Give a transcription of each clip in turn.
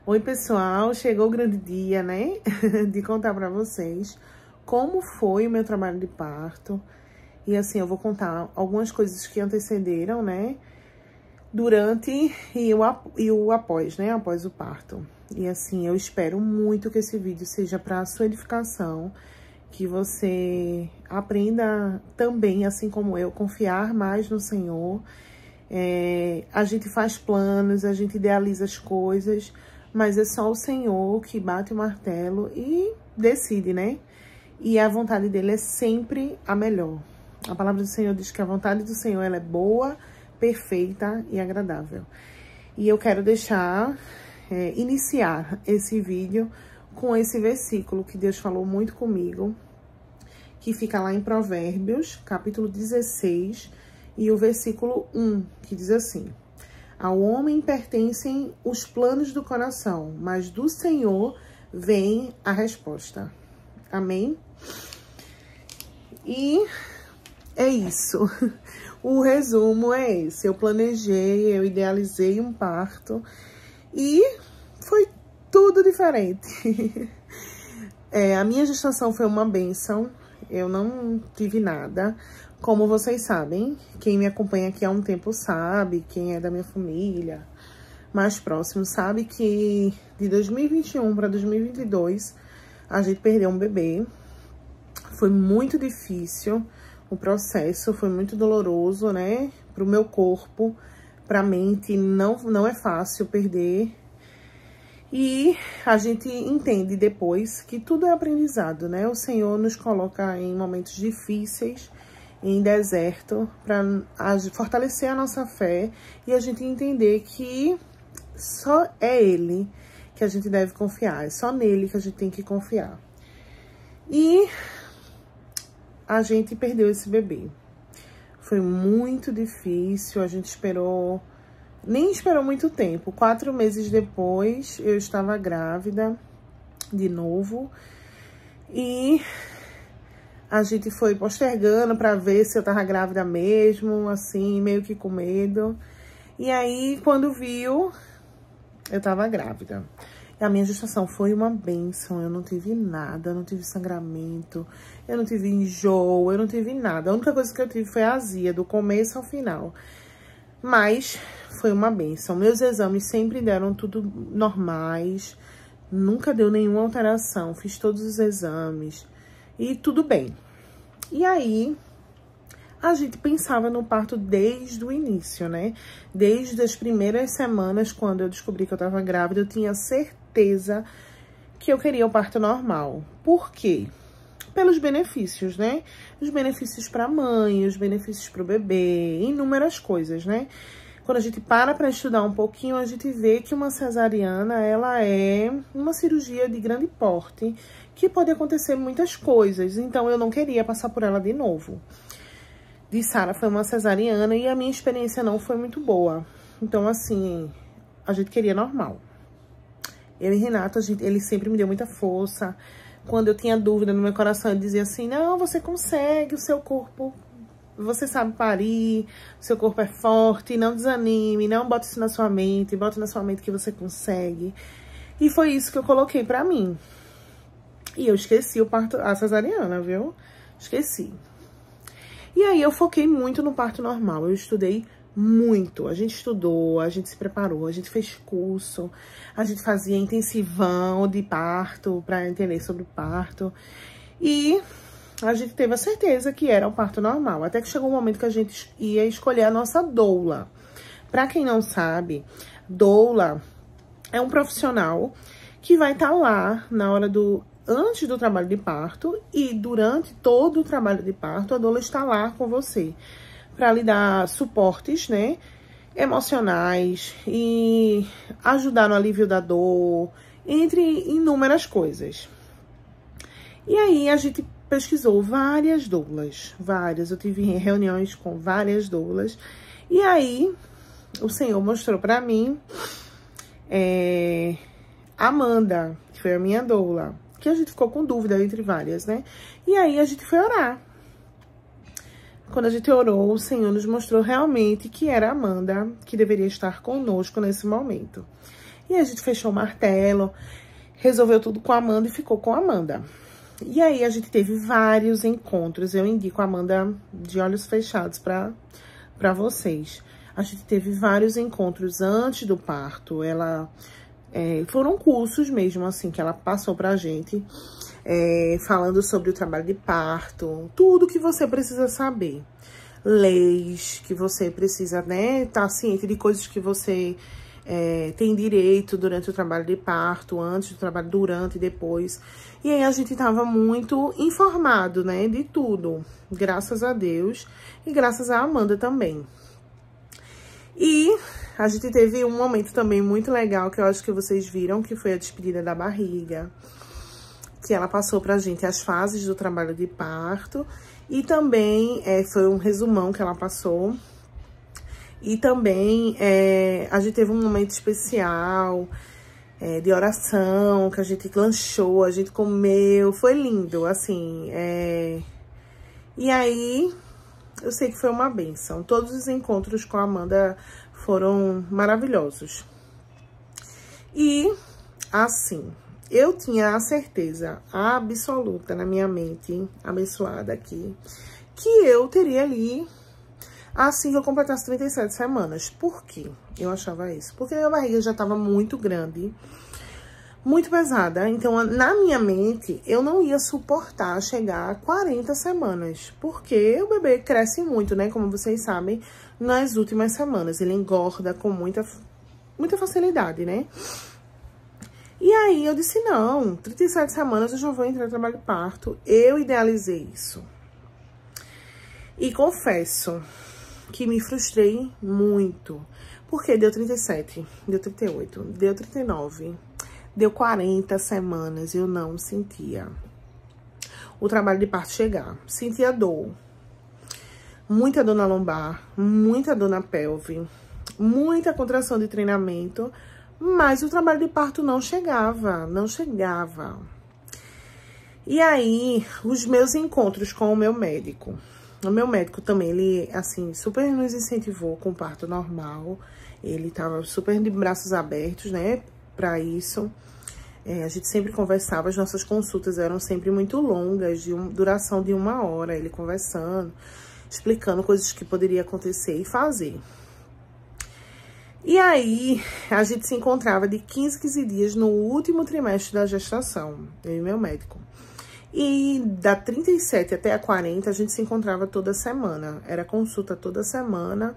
Oi, pessoal, chegou o grande dia, né, de contar pra vocês como foi o meu trabalho de parto. E assim, eu vou contar algumas coisas que antecederam, né, durante e o após, né, após o parto. E assim, eu espero muito que esse vídeo seja pra sua edificação, que você aprenda também, assim como eu, confiar mais no Senhor. A gente faz planos, a gente idealiza as coisas, mas é só o Senhor que bate o martelo e decide, né? E a vontade dele é sempre a melhor. A palavra do Senhor diz que a vontade do Senhor ela é boa, perfeita e agradável. E eu quero iniciar esse vídeo com esse versículo que Deus falou muito comigo, que fica lá em Provérbios, capítulo 16, e o versículo 1, que diz assim: ao homem pertencem os planos do coração, mas do Senhor vem a resposta. Amém? E é isso. O resumo é esse. Eu planejei, eu idealizei um parto e foi tudo diferente. A minha gestação foi uma bênção. Eu não tive nada. Como vocês sabem, quem me acompanha aqui há um tempo sabe, quem é da minha família mais próximo sabe que de 2021 para 2022 a gente perdeu um bebê. Foi muito difícil o processo, foi muito doloroso, né? Pro meu corpo, pra mente, não é fácil perder. E a gente entende depois que tudo é aprendizado, né? O Senhor nos coloca em momentos difíceis, em deserto, para fortalecer a nossa fé e a gente entender que só é Ele que a gente deve confiar, é só nele que a gente tem que confiar. E a gente perdeu esse bebê. Foi muito difícil, a gente nem esperou muito tempo. 4 meses depois, eu estava grávida de novo e a gente foi postergando pra ver se eu tava grávida mesmo, assim, meio que com medo. E aí, quando viu, eu tava grávida. E a minha gestação foi uma bênção. Eu não tive nada, eu não tive sangramento, eu não tive enjoo, eu não tive nada. A única coisa que eu tive foi a azia, do começo ao final. Mas foi uma bênção. Meus exames sempre deram tudo normais, nunca deu nenhuma alteração. Fiz todos os exames e tudo bem. E aí, a gente pensava no parto desde o início, né? Desde as primeiras semanas, quando eu descobri que eu tava grávida, eu tinha certeza que eu queria o parto normal. Por quê? Pelos benefícios, né? Os benefícios pra mãe, os benefícios pro bebê, inúmeras coisas, né? Quando a gente para estudar um pouquinho, a gente vê que uma cesariana, ela é uma cirurgia de grande porte, que pode acontecer muitas coisas. Então, eu não queria passar por ela de novo. De Sara foi uma cesariana e a minha experiência não foi muito boa. Então, assim, a gente queria normal. Eu e Renato, ele sempre me deu muita força. Quando eu tinha dúvida no meu coração, ele dizia assim: não, você consegue, o seu corpo, você sabe parir, o seu corpo é forte, não desanime, não bote isso na sua mente, bote na sua mente que você consegue. E foi isso que eu coloquei pra mim. E eu esqueci a cesariana, viu? Esqueci. E aí eu foquei muito no parto normal, eu estudei muito. A gente estudou, a gente se preparou, a gente fez curso, a gente fazia intensivão de parto para entender sobre o parto. E a gente teve a certeza que era o parto normal, até que chegou um momento que a gente ia escolher a nossa doula. Para quem não sabe, doula é um profissional que vai estar lá na hora antes do trabalho de parto e durante todo o trabalho de parto, a doula está lá com você para lhe dar suportes, né, emocionais e ajudar no alívio da dor, entre inúmeras coisas. E aí a gente pesquisou várias doulas, eu tive reuniões com várias doulas, e aí o Senhor mostrou para mim Amanda, que foi a minha doula, que a gente ficou com dúvida entre várias, né? E aí a gente foi orar. Quando a gente orou, o Senhor nos mostrou realmente que era a Amanda que deveria estar conosco nesse momento. E a gente fechou o martelo, resolveu tudo com a Amanda e ficou com a Amanda. E aí, a gente teve vários encontros. Eu indico a Amanda de olhos fechados pra vocês. A gente teve vários encontros antes do parto. Foram cursos mesmo, assim, que ela passou pra gente. Falando sobre o trabalho de parto. Tudo que você precisa saber. Leis que você precisa, né, tá ciente de coisas que você tem direito durante o trabalho de parto, antes do trabalho, durante e depois. E aí, a gente tava muito informado, né, de tudo. Graças a Deus e graças a Amanda também. E a gente teve um momento também muito legal, que eu acho que vocês viram, que foi a despedida da barriga. Que ela passou pra gente as fases do trabalho de parto. E também foi um resumão que ela passou. E também a gente teve um momento especial de oração, que a gente lanchou, a gente comeu. Foi lindo, assim. E aí, eu sei que foi uma bênção. Todos os encontros com a Amanda foram maravilhosos. E, assim, eu tinha a certeza absoluta na minha mente, abençoada aqui, que eu teria ali, assim que eu completasse 37 semanas. Por quê? Eu achava isso. Porque minha barriga já estava muito grande, muito pesada. Então, na minha mente, eu não ia suportar chegar a 40 semanas. Porque o bebê cresce muito, né? Como vocês sabem, nas últimas semanas. Ele engorda com muita facilidade, né? E aí, eu disse, não, 37 semanas eu já vou entrar no trabalho de parto. Eu idealizei isso. E confesso que me frustrei muito. Porque deu 37, deu 38, deu 39, deu 40 semanas. Eu não sentia o trabalho de parto chegar. Sentia dor. Muita dor na lombar, muita dor na pelve, muita contração de treinamento. Mas o trabalho de parto não chegava, não chegava. E aí, os meus encontros com o meu médico. O meu médico também, ele, assim, super nos incentivou com o parto normal. Ele tava super de braços abertos, né, pra isso. A gente sempre conversava, as nossas consultas eram sempre muito longas, de duração de 1 hora. Ele conversando, explicando coisas que poderia acontecer e fazer. E aí, a gente se encontrava de 15 dias no último trimestre da gestação, eu e meu médico. E da 37 até a 40, a gente se encontrava toda semana. Era consulta toda semana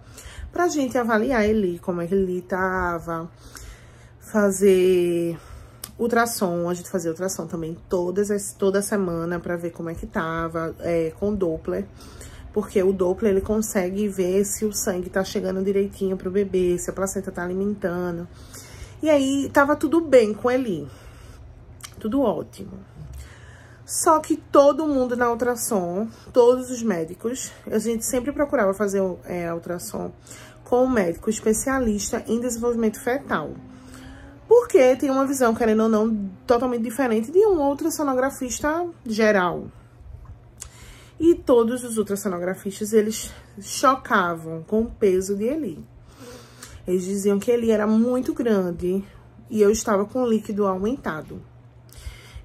pra gente avaliar ele, como é que ele tava. Fazer ultrassom, a gente fazia ultrassom também toda semana pra ver como é que tava, com Doppler. Porque o Doppler, ele consegue ver se o sangue tá chegando direitinho pro bebê, se a placenta tá alimentando. E aí, tava tudo bem com ele. Tudo ótimo. Só que todo mundo na ultrassom, todos os médicos, a gente sempre procurava fazer a ultrassom com um médico especialista em desenvolvimento fetal. Porque tem uma visão, querendo ou não, totalmente diferente de um ultrassonografista geral. E todos os ultrassonografistas, eles chocavam com o peso de Eli. Eles diziam que Eli era muito grande e eu estava com líquido aumentado.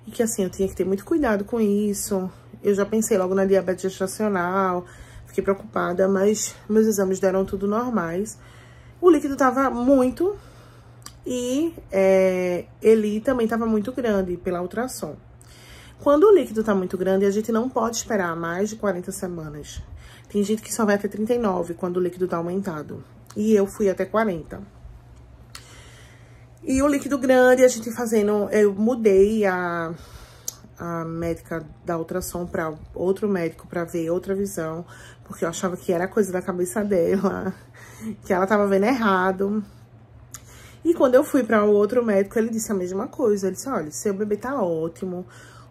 E que, assim, eu tinha que ter muito cuidado com isso. Eu já pensei logo na diabetes gestacional, fiquei preocupada, mas meus exames deram tudo normais. O líquido estava muito e Eli também estava muito grande pela ultrassom. Quando o líquido tá muito grande, a gente não pode esperar mais de 40 semanas. Tem gente que só vai até 39 quando o líquido tá aumentado. E eu fui até 40. E o líquido grande, a gente fazendo... Eu mudei a médica da ultrassom pra outro médico pra ver outra visão. Porque eu achava que era coisa da cabeça dela. Que ela tava vendo errado. E quando eu fui pra o outro médico, ele disse a mesma coisa. Ele disse, olha, seu bebê tá ótimo.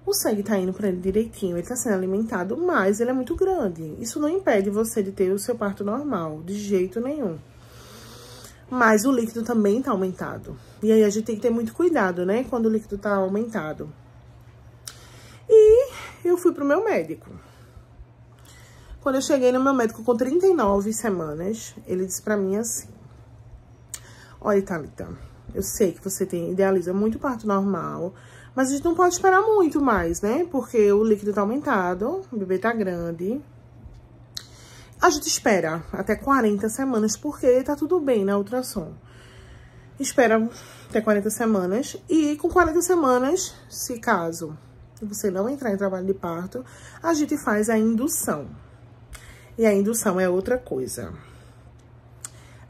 O sangue tá indo pra ele direitinho, ele tá sendo alimentado, mas ele é muito grande. Isso não impede você de ter o seu parto normal, de jeito nenhum. Mas o líquido também tá aumentado. E aí, a gente tem que ter muito cuidado, né, quando o líquido tá aumentado. E eu fui pro meu médico. Quando eu cheguei no meu médico com 39 semanas, ele disse pra mim assim... Olha, Thalita, Eu sei que você idealiza muito parto normal, mas a gente não pode esperar muito mais, né? Porque o líquido tá aumentado, o bebê tá grande. A gente espera até 40 semanas, porque tá tudo bem na ultrassom. Espera até 40 semanas e com 40 semanas, se caso você não entrar em trabalho de parto, a gente faz a indução. E a indução é outra coisa.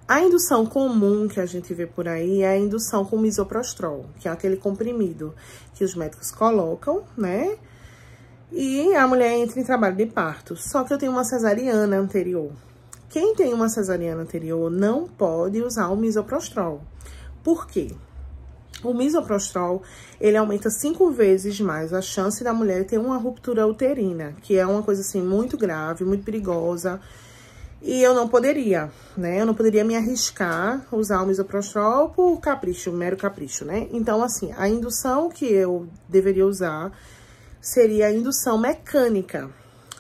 A indução comum que a gente vê por aí é a indução com misoprostol, que é aquele comprimido que os médicos colocam, né? E a mulher entra em trabalho de parto. Só que eu tenho uma cesariana anterior. Quem tem uma cesariana anterior não pode usar o misoprostol. Por quê? O misoprostol, ele aumenta 5 vezes mais a chance da mulher ter uma ruptura uterina, que é uma coisa, assim, muito grave, muito perigosa. E eu não poderia, né? Eu não poderia me arriscar a usar o misoprostol por capricho, mero capricho, né? Então, assim, a indução que eu deveria usar seria a indução mecânica.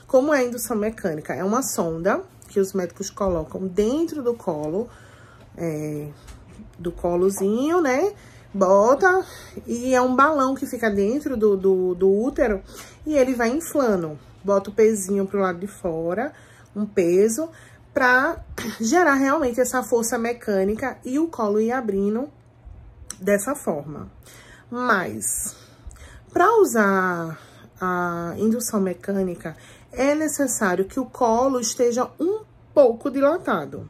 Como é a indução mecânica? É uma sonda que os médicos colocam dentro do colo, do colozinho, né? Bota, e é um balão que fica dentro do útero e ele vai inflando. Bota o pezinho pro lado de fora, um peso, pra gerar realmente essa força mecânica e o colo ir abrindo dessa forma. Mas, para usar a indução mecânica, é necessário que o colo esteja um pouco dilatado,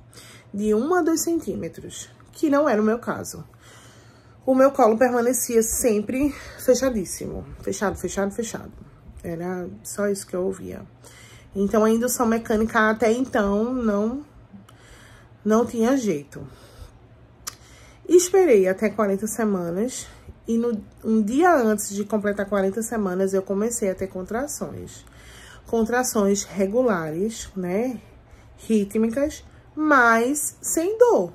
de 1 a 2 centímetros, que não era o meu caso. O meu colo permanecia sempre fechadíssimo. Fechado, fechado, fechado. Era só isso que eu ouvia. Então, a indução mecânica até então não tinha jeito. Esperei até 40 semanas e um dia antes de completar 40 semanas eu comecei a ter contrações. Contrações regulares, né? Rítmicas, mas sem dor.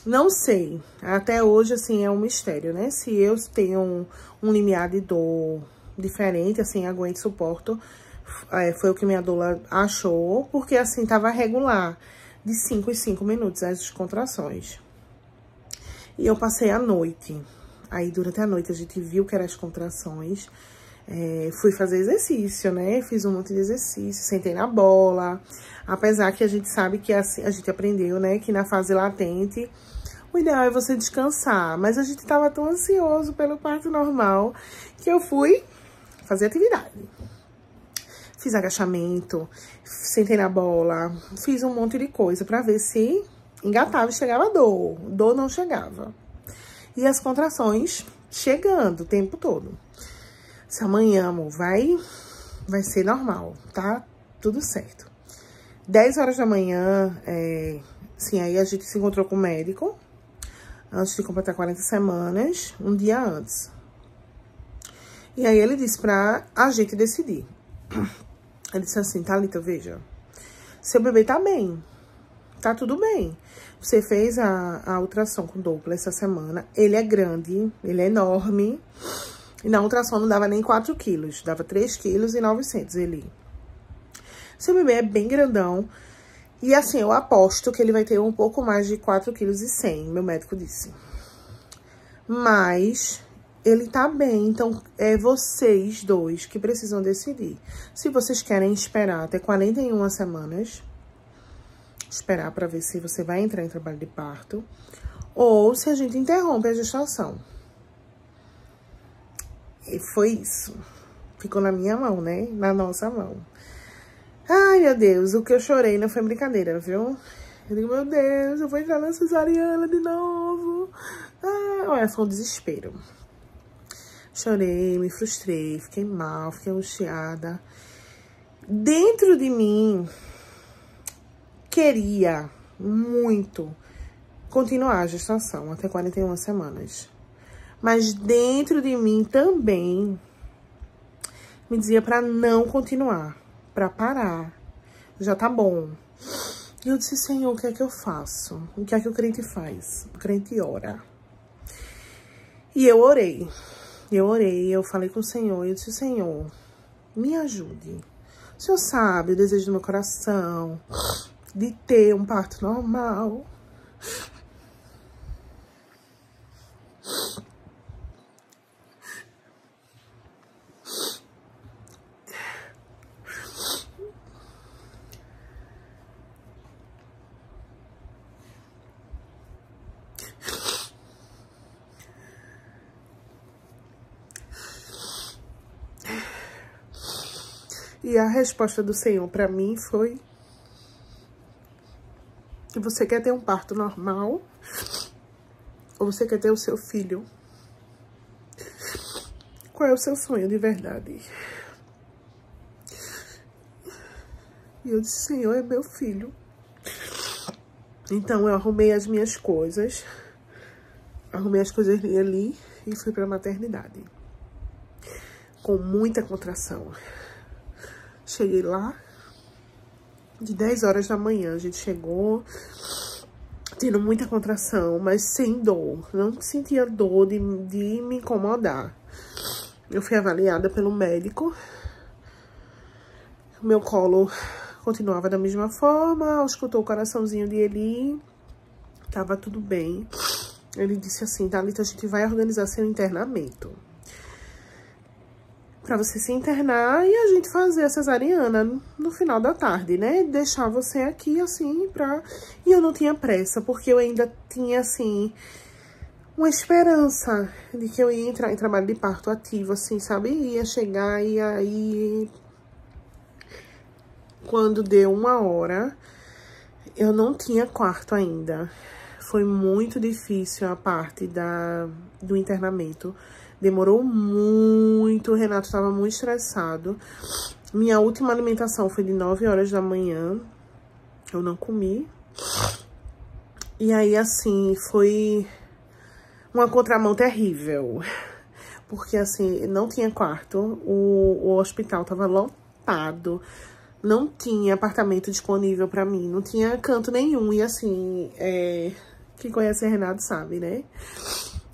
Não sei, até hoje, assim, é um mistério, né? Se eu tenho um limiar de dor diferente, assim, aguento, suporto, foi o que minha doula achou, porque, assim, tava regular, de 5 em 5 minutos as contrações. E eu passei a noite, aí durante a noite a gente viu que eram as contrações, fui fazer exercício, né? Fiz um monte de exercício, sentei na bola, apesar que a gente sabe que assim, a gente aprendeu, né? Que na fase latente, o ideal é você descansar, mas a gente tava tão ansioso pelo parto normal que eu fui fazer atividade. Fiz agachamento, sentei na bola, fiz um monte de coisa pra ver se engatava e chegava dor. Dor não chegava. E as contrações chegando o tempo todo. Se amanhã, amor, vai ser normal, tá? Tudo certo. 10 horas da manhã, sim, aí a gente se encontrou com o médico, antes de completar 40 semanas, um dia antes. E aí ele disse pra a gente decidir. Ele disse assim, Thalita, veja, seu bebê tá bem, tá tudo bem. Você fez a ultrassom com Doppler essa semana, ele é grande, ele é enorme. E na ultrassom não dava nem 4 quilos, dava 3,9 kg ele. Seu bebê é bem grandão. E assim, eu aposto que ele vai ter um pouco mais de 4,1 kg, meu médico disse. Mas ele tá bem, então é vocês dois que precisam decidir. Se vocês querem esperar até 41 semanas, esperar pra ver se você vai entrar em trabalho de parto, ou se a gente interrompe a gestação. E foi isso. Ficou na minha mão, né? Na nossa mão. Ai, meu Deus, o que eu chorei não foi brincadeira, viu? Eu digo, meu Deus, eu vou entrar na cesariana de novo. Ah, olha, foi um desespero. Chorei, me frustrei, fiquei mal, fiquei angustiada. Dentro de mim, queria muito continuar a gestação até 41 semanas. Mas dentro de mim também me dizia pra não continuar, pra parar. Já tá bom. E eu disse, Senhor, o que é que eu faço? O que é que o crente faz? O crente ora. E eu orei. Eu falei com o Senhor, eu disse, Senhor, me ajude. O Senhor sabe o desejo do meu coração de ter um parto normal. E a resposta do Senhor pra mim foi que você quer ter um parto normal ou você quer ter o seu filho? Qual é o seu sonho de verdade? E eu disse, Senhor, é meu filho. Então, eu arrumei as minhas coisas. Arrumei as coisas ali e fui pra maternidade. Com muita contração. Cheguei lá, de 10 horas da manhã. A gente chegou, tendo muita contração, mas sem dor. Não sentia dor de me incomodar. Eu fui avaliada pelo médico. O meu colo continuava da mesma forma, auscultou o coraçãozinho de Eli, tava tudo bem. Ele disse assim, Thalita, a gente vai organizar seu internamento. Pra você se internar e a gente fazer a cesariana no final da tarde, né? Deixar você aqui, assim, E eu não tinha pressa, porque eu ainda tinha, assim, uma esperança de que eu ia entrar em trabalho de parto ativo, assim, sabe? Ia chegar e aí... Quando deu 1 hora, eu não tinha quarto ainda. Foi muito difícil a parte do internamento. Demorou muito, o Renato estava muito estressado. Minha última alimentação foi de 9 horas da manhã. Eu não comi. E aí, assim, foi uma contramão terrível. Porque, assim, não tinha quarto. O hospital tava lotado. Não tinha apartamento disponível pra mim, não tinha canto nenhum. E assim, quem conhece o Renato sabe, né?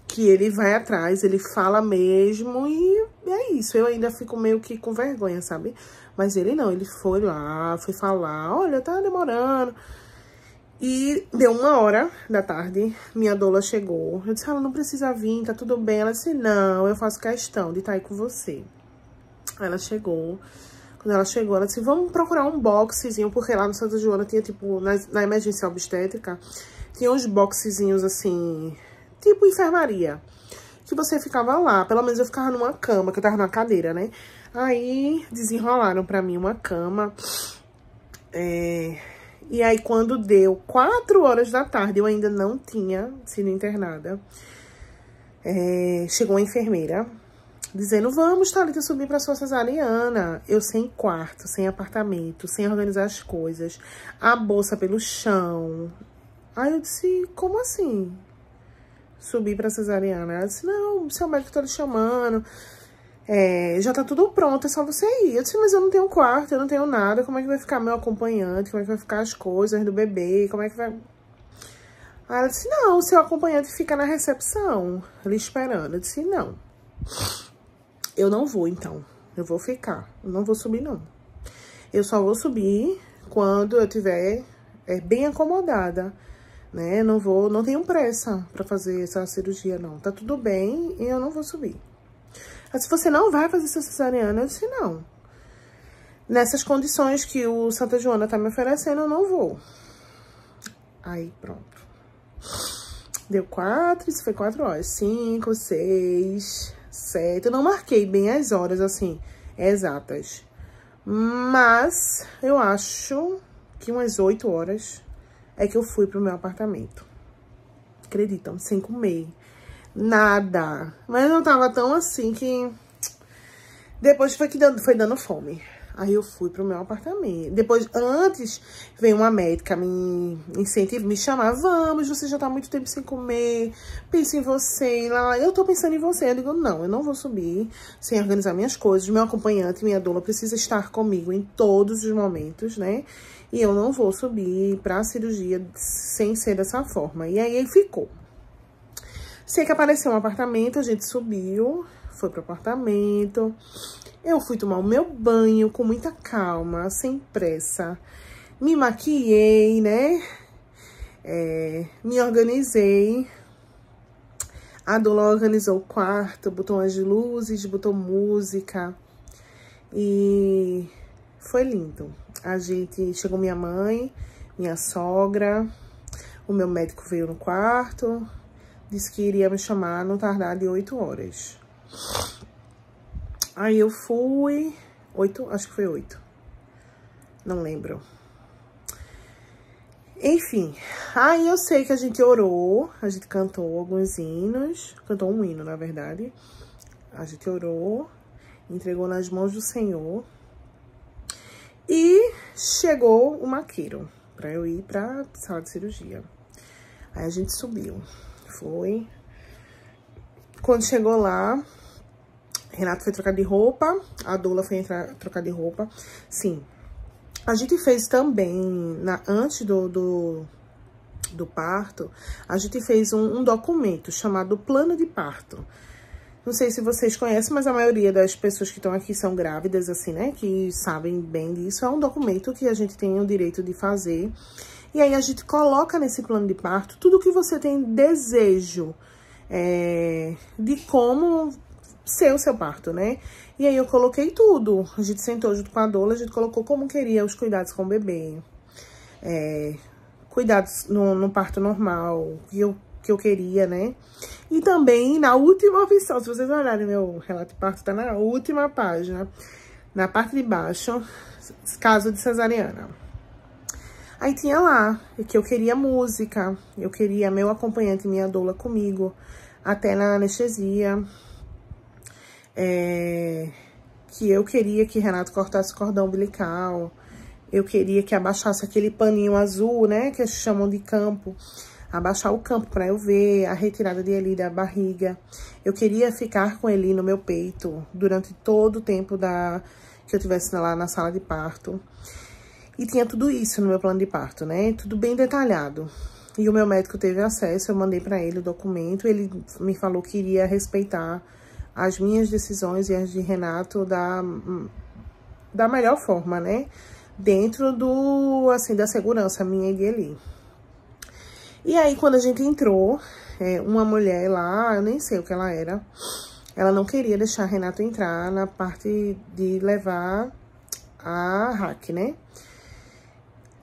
Que ele vai atrás, ele fala mesmo e é isso. Eu ainda fico meio que com vergonha, sabe? Mas ele não, ele foi lá, foi falar, olha, tá demorando. E deu 1 hora da tarde, minha doula chegou. Eu disse, ela não precisa vir, tá tudo bem. Ela disse, não, eu faço questão de estar aí com você. Ela chegou. Quando ela chegou, ela disse, vamos procurar um boxezinho, porque lá no Santa Joana tinha, tipo, na emergência obstétrica, tinha uns boxezinhos, assim, tipo enfermaria, que você ficava lá, pelo menos eu ficava numa cama, que eu tava numa cadeira, né? Aí, desenrolaram pra mim uma cama, e aí quando deu 4 horas da tarde, eu ainda não tinha sido internada, chegou uma enfermeira, dizendo, vamos, Thalita, subir pra sua cesariana. Eu sem quarto, sem apartamento, sem organizar as coisas. A bolsa pelo chão. Aí eu disse, como assim? Subir pra cesariana? Ela disse, não, seu médico tá lhe chamando. Já tá tudo pronto, é só você ir. Eu disse, mas eu não tenho quarto, eu não tenho nada. Como é que vai ficar meu acompanhante? Como é que vai ficar as coisas do bebê? Como é que vai... Aí ela disse, não, o seu acompanhante fica na recepção, ali esperando. Eu disse, não. Eu não vou, então. Eu vou ficar. Eu não vou subir, não. Eu só vou subir quando eu tiver bem acomodada, né? Não tenho pressa pra fazer essa cirurgia, não. Tá tudo bem e eu não vou subir. Mas se você não vai fazer essa cesariana, eu disse não. Nessas condições que o Santa Joana tá me oferecendo, eu não vou. Aí, pronto. Deu 4, isso foi 4 horas. 5, 6... 7, eu não marquei bem as horas, assim, exatas. Mas eu acho que umas 8 horas é que eu fui pro meu apartamento. Acreditam, sem comer. Nada. Mas não tava tão assim que... Depois foi dando fome. Aí eu fui pro meu apartamento. Depois, antes, veio uma médica me incentivar, me chamar. Vamos, você já tá há muito tempo sem comer. Pensa em você. Lá, eu tô pensando em você. Eu digo, não, eu não vou subir sem organizar minhas coisas. Meu acompanhante, minha doula, precisa estar comigo em todos os momentos, né? E eu não vou subir pra cirurgia sem ser dessa forma. E aí ficou. Sei que apareceu um apartamento, a gente subiu, foi pro apartamento. Eu fui tomar o meu banho com muita calma, sem pressa. Me maquiei, né? Me organizei. A doula organizou o quarto, botou as luzes, botou música. E foi lindo. Chegou minha mãe, minha sogra, o meu médico veio no quarto, disse que iria me chamar no tardar de 8 horas. Aí eu fui, 8, acho que foi 8. Não lembro. Enfim, aí eu sei que a gente orou, a gente cantou alguns hinos, cantou um hino, na verdade. A gente orou, entregou nas mãos do Senhor. E chegou o maqueiro pra eu ir pra sala de cirurgia. Aí a gente subiu, foi. Quando chegou lá, Renato foi trocar de roupa, a doula foi trocar de roupa. Sim, a gente fez também, antes do parto, a gente fez um documento chamado Plano de Parto. Não sei se vocês conhecem, mas a maioria das pessoas que estão aqui são grávidas, assim, né? Que sabem bem disso. É um documento que a gente tem o direito de fazer. E aí a gente coloca nesse plano de parto tudo que você tem desejo de como ser o seu parto, né? E aí eu coloquei tudo. A gente sentou junto com a doula, a gente colocou como queria os cuidados com o bebê. Cuidados no parto normal, que eu queria, né? E também na última opção, se vocês olharem meu relato de parto, tá na última página, na parte de baixo, caso de cesariana. Aí tinha lá que eu queria música, eu queria meu acompanhante, minha doula comigo, até na anestesia. Que eu queria que Renato cortasse o cordão umbilical, eu queria que abaixasse aquele paninho azul, né, que eles chamam de campo, abaixar o campo pra eu ver a retirada de Eli da barriga. Eu queria ficar com Eli no meu peito durante todo o tempo que eu estivesse lá na sala de parto. E tinha tudo isso no meu plano de parto, né, tudo bem detalhado. E o meu médico teve acesso, eu mandei pra ele o documento, ele me falou que iria respeitar as minhas decisões e as de Renato da melhor forma, né? Dentro da segurança minha e de Eli. E aí, quando a gente entrou, uma mulher lá, eu nem sei o que ela era, ela não queria deixar Renato entrar na parte de levar a RAC, né?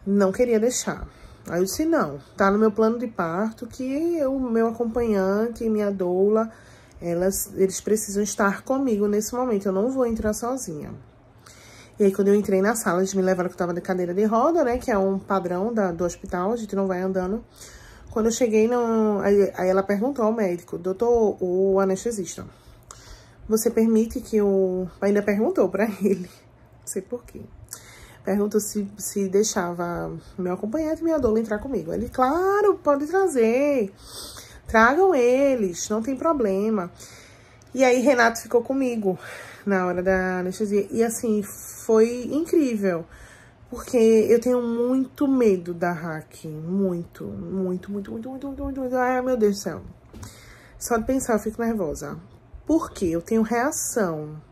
Não queria deixar. Aí eu disse, não, tá no meu plano de parto que o meu acompanhante e minha doula, eles precisam estar comigo nesse momento, eu não vou entrar sozinha. E aí, quando eu entrei na sala, eles me levaram que eu tava de cadeira de roda, né, que é um padrão do hospital, a gente não vai andando. Quando eu cheguei, aí ela perguntou ao médico, doutor, o anestesista, você permite que ainda perguntou pra ele, não sei porquê. Perguntou se deixava meu acompanhante e minha doula entrar comigo. Ele, claro, pode trazer. Tragam eles, não tem problema. E aí, Renato ficou comigo na hora da anestesia. E assim, foi incrível. Porque eu tenho muito medo da RAC. Muito. Ai, meu Deus do céu. Só de pensar eu fico nervosa. Por quê? Eu tenho reação.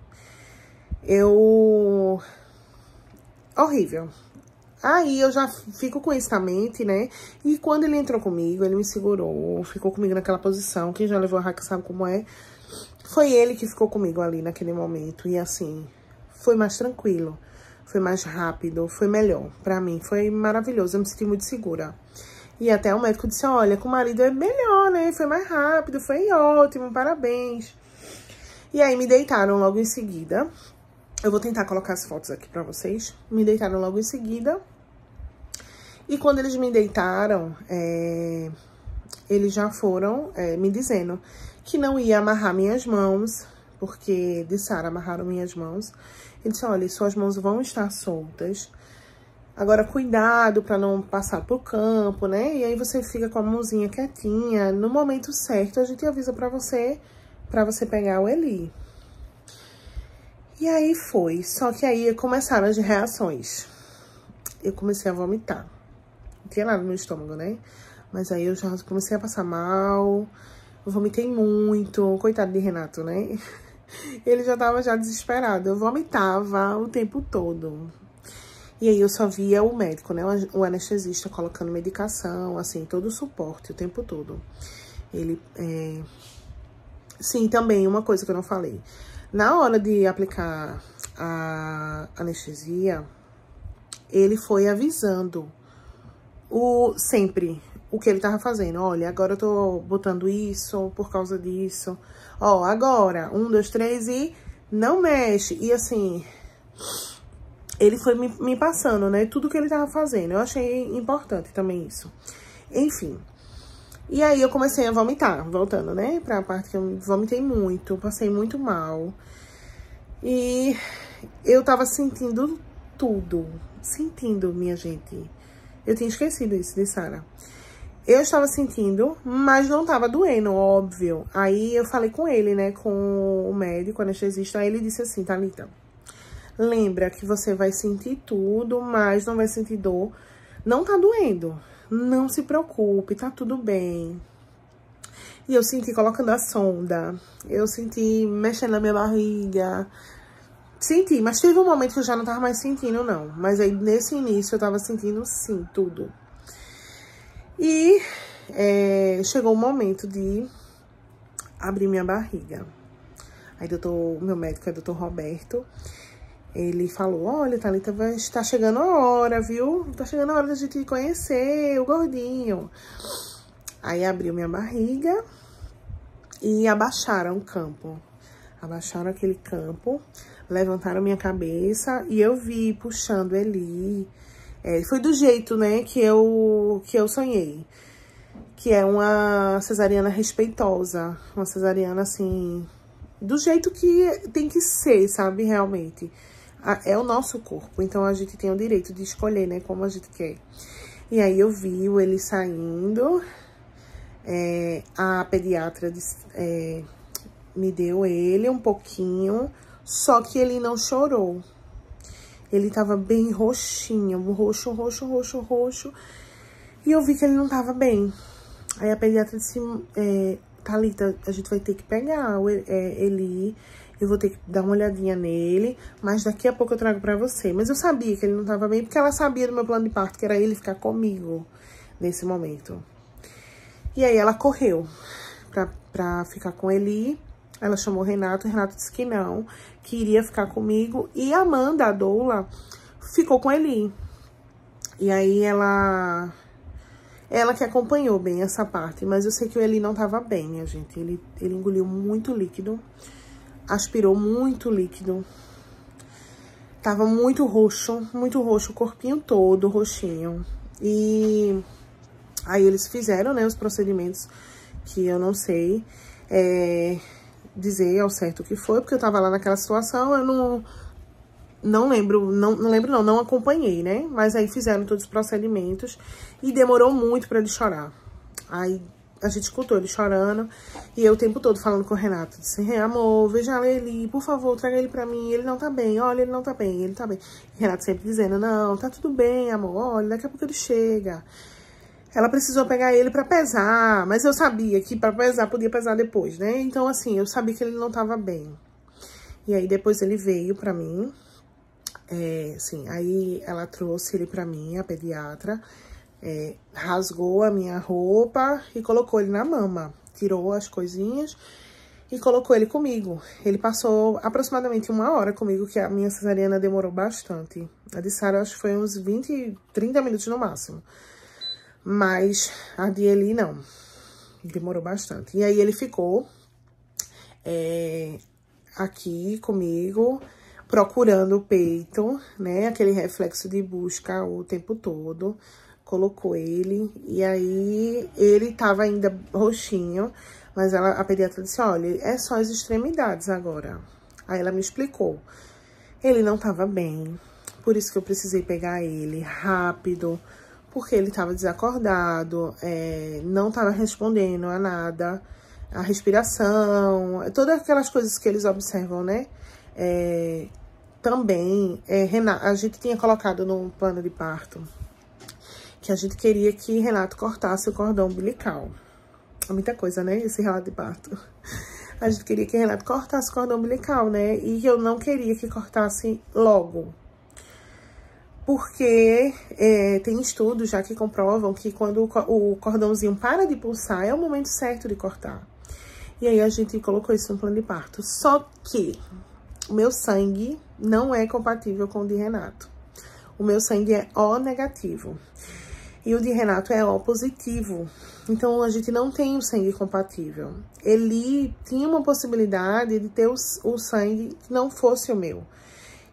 Horrível. Aí eu já fico com isso na mente, né? E quando ele entrou comigo, ele me segurou, ficou comigo naquela posição. Quem já levou a RAC sabe como é. Foi ele que ficou comigo ali naquele momento. E assim, foi mais tranquilo, foi mais rápido, foi melhor. Pra mim, foi maravilhoso, eu me senti muito segura. E até o médico disse, olha, com o marido é melhor, né? Foi mais rápido, foi ótimo, parabéns. E aí me deitaram logo em seguida. Eu vou tentar colocar as fotos aqui pra vocês. Me deitaram logo em seguida. E quando eles me deitaram, eles já foram me dizendo que não ia amarrar minhas mãos, porque de Sara amarraram minhas mãos. Ele disse, olha, suas mãos vão estar soltas. Agora, cuidado pra não passar pro campo, né? E aí você fica com a mãozinha quietinha. No momento certo, a gente avisa pra você pegar o Eli. E aí foi, só que aí começaram as reações. Eu comecei a vomitar. Não tinha nada no meu estômago, né? Mas aí eu já comecei a passar mal. Eu vomitei muito. Coitado de Renato, né? Ele já tava desesperado. Eu vomitava o tempo todo. E aí eu só via o médico, né? O anestesista colocando medicação, assim, todo o suporte o tempo todo. Ele, Sim, também uma coisa que eu não falei. Na hora de aplicar a anestesia, ele foi avisando sempre o que ele tava fazendo. Olha, agora eu tô botando isso por causa disso. Ó, agora, 1, 2, 3 e não mexe. E assim, ele foi me passando, né, tudo que ele tava fazendo. Eu achei importante também isso. Enfim. E aí eu comecei a vomitar, voltando, né, pra parte que eu vomitei muito, passei muito mal. E eu tava sentindo tudo, minha gente. Eu tinha esquecido isso de Sara. Eu estava sentindo, mas não tava doendo, óbvio. Aí eu falei com ele, né, com o médico, anestesista, aí ele disse assim: Thalita, lembra que você vai sentir tudo, mas não vai sentir dor. Não tá doendo, não se preocupe, tá tudo bem. E eu senti colocando a sonda, eu senti mexendo na minha barriga. Senti, mas teve um momento que eu já não tava mais sentindo, não. Mas aí, nesse início, eu tava sentindo, sim, tudo. E chegou o momento de abrir minha barriga. Aí, meu médico é o doutor Roberto. Ele falou: olha, Thalita, tá chegando a hora, viu? Tá chegando a hora da gente conhecer o gordinho. Aí, abriu minha barriga e abaixaram o campo. Abaixaram aquele campo, levantaram minha cabeça e eu vi puxando ele. Foi do jeito, né, que eu sonhei. Que é uma cesariana respeitosa. Uma cesariana, assim, do jeito que tem que ser, sabe, realmente. É o nosso corpo, então a gente tem o direito de escolher, né, como a gente quer. E aí eu vi ele saindo. A pediatra me deu ele um pouquinho, só que ele não chorou. Ele tava bem roxinho, roxo. E eu vi que ele não tava bem. Aí a pediatra disse: Thalita, a gente vai ter que pegar ele, eu vou ter que dar uma olhadinha nele, mas daqui a pouco eu trago pra você. Mas eu sabia que ele não tava bem, porque ela sabia do meu plano de parto, que era ele ficar comigo nesse momento. E aí ela correu pra ficar com ele. Ela chamou o Renato disse que não, que iria ficar comigo. E a Amanda, a doula, ficou com ele. E aí ela que acompanhou bem essa parte. Mas eu sei que o Eli não tava bem, minha gente. Ele engoliu muito líquido, aspirou muito líquido. Tava muito roxo, o corpinho todo roxinho. E aí eles fizeram, né, os procedimentos que eu não sei dizer ao certo o que foi, porque eu tava lá naquela situação, eu não lembro, não acompanhei, né? Mas aí fizeram todos os procedimentos e demorou muito pra ele chorar. Aí a gente escutou ele chorando e eu o tempo todo falando com o Renato, disse: amor, veja ele, por favor, traga ele pra mim, ele não tá bem, olha, ele não tá bem, ele tá bem. E Renato sempre dizendo: não, tá tudo bem, amor, olha, daqui a pouco ele chega. Ela precisou pegar ele pra pesar, mas eu sabia que pra pesar, podia pesar depois, né? Então, assim, eu sabia que ele não tava bem. E aí, depois ele veio pra mim. Aí ela trouxe ele pra mim, a pediatra. Rasgou a minha roupa e colocou ele na mama. Tirou as coisinhas e colocou ele comigo. Ele passou aproximadamente 1 hora comigo, que a minha cesariana demorou bastante. A de Sara, acho que foi uns 20, 30 minutos no máximo. Mas a de Eli, não. Demorou bastante. E aí, ele ficou aqui comigo, procurando o peito, né? Aquele reflexo de busca o tempo todo. Colocou ele. E aí, ele tava ainda roxinho. Mas a pediatra disse: olha, é só as extremidades agora. Aí, ela me explicou. Ele não tava bem. Por isso que eu precisei pegar ele rápido. Porque ele tava desacordado, não tava respondendo a nada, a respiração, todas aquelas coisas que eles observam, né? Também, a gente tinha colocado no plano de parto que a gente queria que Renato cortasse o cordão umbilical. É muita coisa, né? Esse relato de parto. A gente queria que Renato cortasse o cordão umbilical, né? E eu não queria que cortasse logo. Porque tem estudos já que comprovam que quando o cordãozinho para de pulsar, é o momento certo de cortar. E aí a gente colocou isso no plano de parto. Só que o meu sangue não é compatível com o de Renato. O meu sangue é O negativo. E o de Renato é O positivo. Então, a gente não tem o sangue compatível. Ele tinha uma possibilidade de ter o sangue que não fosse o meu.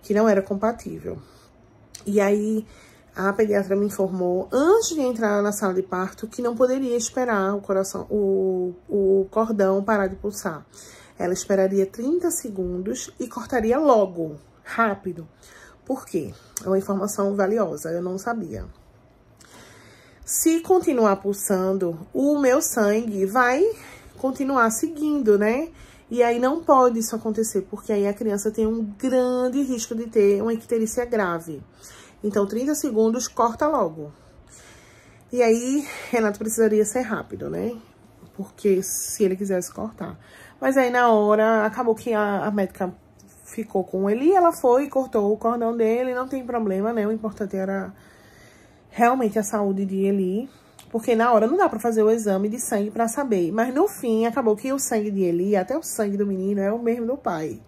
que não era compatível. E aí, a pediatra me informou, antes de entrar na sala de parto, que não poderia esperar o cordão parar de pulsar. Ela esperaria 30 segundos e cortaria logo, rápido. Por quê? É uma informação valiosa, eu não sabia. Se continuar pulsando, o meu sangue vai continuar seguindo, né? E aí não pode isso acontecer, porque aí a criança tem um grande risco de ter uma icterícia grave. Então, 30 segundos, corta logo. E aí, Renato precisaria ser rápido, né? Porque se ele quisesse cortar. Mas aí, na hora, acabou que a médica ficou com ele. Ela foi e cortou o cordão dele, não tem problema, né? O importante era realmente a saúde de Eli. Porque na hora não dá pra fazer o exame de sangue pra saber. Mas no fim, acabou que o sangue de Eli, até o sangue do menino, é o mesmo do pai.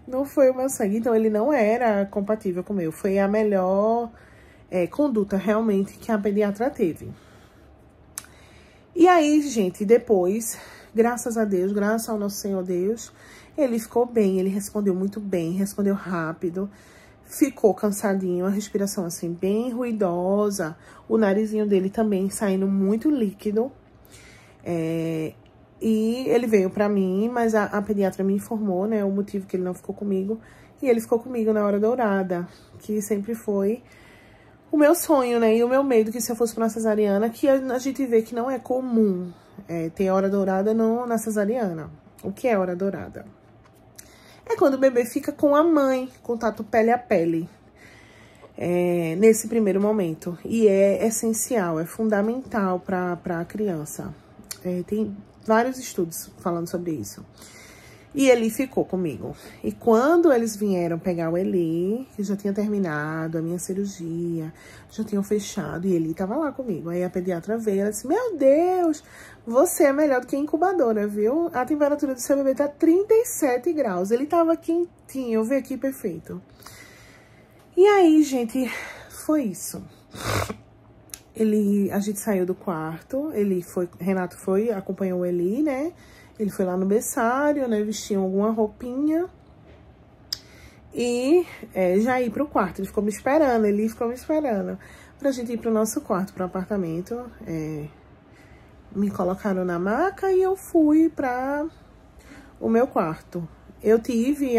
Não foi o meu sangue, então ele não era compatível com o meu. Foi a melhor conduta, realmente, que a pediatra teve. E aí, gente, depois, graças a Deus, graças ao nosso Senhor Deus, ele ficou bem, ele respondeu muito bem, respondeu rápido. Ficou cansadinho, a respiração assim bem ruidosa, o narizinho dele também saindo muito líquido. E ele veio pra mim, mas a pediatra me informou, né, o motivo que ele não ficou comigo. E ele ficou comigo na hora dourada, que sempre foi o meu sonho, né, e o meu medo que se eu fosse pra uma cesariana, que a gente vê que não é comum ter hora dourada na cesariana. O que é hora dourada? É quando o bebê fica com a mãe, contato pele a pele, nesse primeiro momento. E é essencial, é fundamental para a criança. Tem vários estudos falando sobre isso. E Eli ficou comigo. E quando eles vieram pegar o Eli, que já tinha terminado a minha cirurgia, já tinham fechado, e Eli tava lá comigo. Aí a pediatra veio, ela disse, meu Deus, você é melhor do que a incubadora, viu? A temperatura do seu bebê tá 37 graus. Ele tava quentinho, eu vi aqui perfeito. E aí, gente, foi isso. A gente saiu do quarto, Renato foi, acompanhou o Eli, né? Ele foi lá no berçário, né, vestiu alguma roupinha e já ir pro quarto. Ele ficou me esperando, pra gente ir pro nosso quarto, pro apartamento. Me colocaram na maca e eu fui pra o meu quarto. Eu tive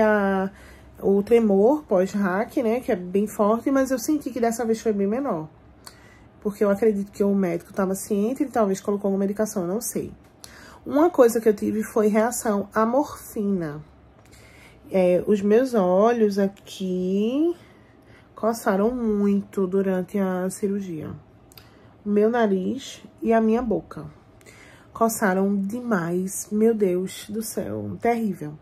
o tremor pós-hack, né, que é bem forte, mas eu senti que dessa vez foi bem menor. Porque eu acredito que o médico tava ciente, ele talvez colocou uma medicação, eu não sei. Uma coisa que eu tive foi reação à morfina. Os meus olhos aqui coçaram muito durante a cirurgia. O meu nariz e a minha boca coçaram demais. Meu Deus do céu, terrível.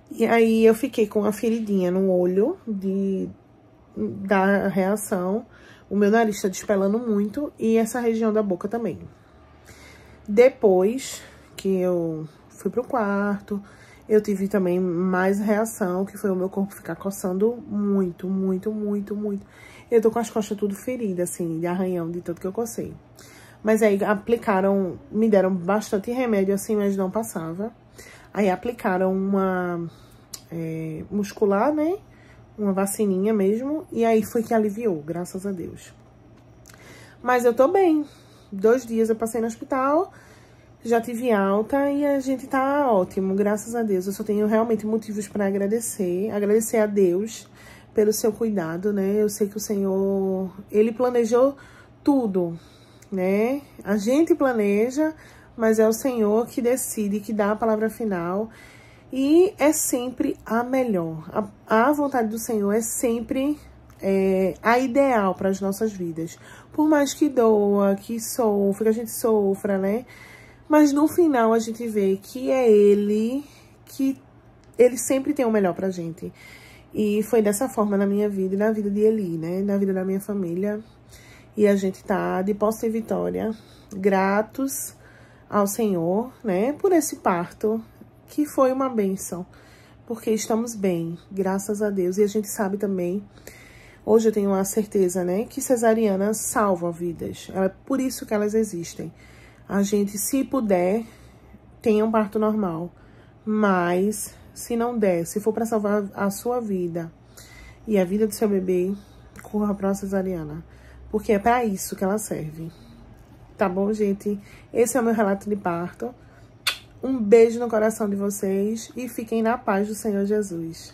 E aí eu fiquei com uma feridinha no olho da reação. O meu nariz tá despelando muito e essa região da boca também. Depois que eu fui pro quarto, eu tive também mais reação, que foi o meu corpo ficar coçando muito, muito, muito, muito. Eu tô com as costas tudo feridas, assim, de arranhão, de tanto que eu cocei. Mas aí me deram bastante remédio, assim, mas não passava. Aí aplicaram uma muscular, né? Uma vacininha mesmo, e aí foi que aliviou, graças a Deus. Mas eu tô bem. 2 dias eu passei no hospital, já tive alta e a gente tá ótimo, graças a Deus. Eu só tenho realmente motivos pra agradecer a Deus pelo seu cuidado, né? Eu sei que o Senhor, Ele planejou tudo, né? A gente planeja, mas é o Senhor que decide, que dá a palavra final. E é sempre a melhor. A vontade do Senhor é sempre a ideal para as nossas vidas. Por mais que doa, que a gente sofra, né? Mas no final a gente vê que é Ele, que Ele sempre tem o melhor pra gente. E foi dessa forma na minha vida e na vida de Eli, né? Na vida da minha família. E a gente tá de posse e vitória, gratos ao Senhor, né? Por esse parto, que foi uma bênção. Porque estamos bem, graças a Deus. E a gente sabe também, hoje eu tenho a certeza, né? Que cesariana salva vidas. É por isso que elas existem. A gente, se puder, tenha um parto normal. Mas Se não der, se for para salvar a sua vida e a vida do seu bebê, corra para uma cesariana. Porque é para isso que ela serve. Tá bom, gente? Esse é o meu relato de parto. Um beijo no coração de vocês e fiquem na paz do Senhor Jesus.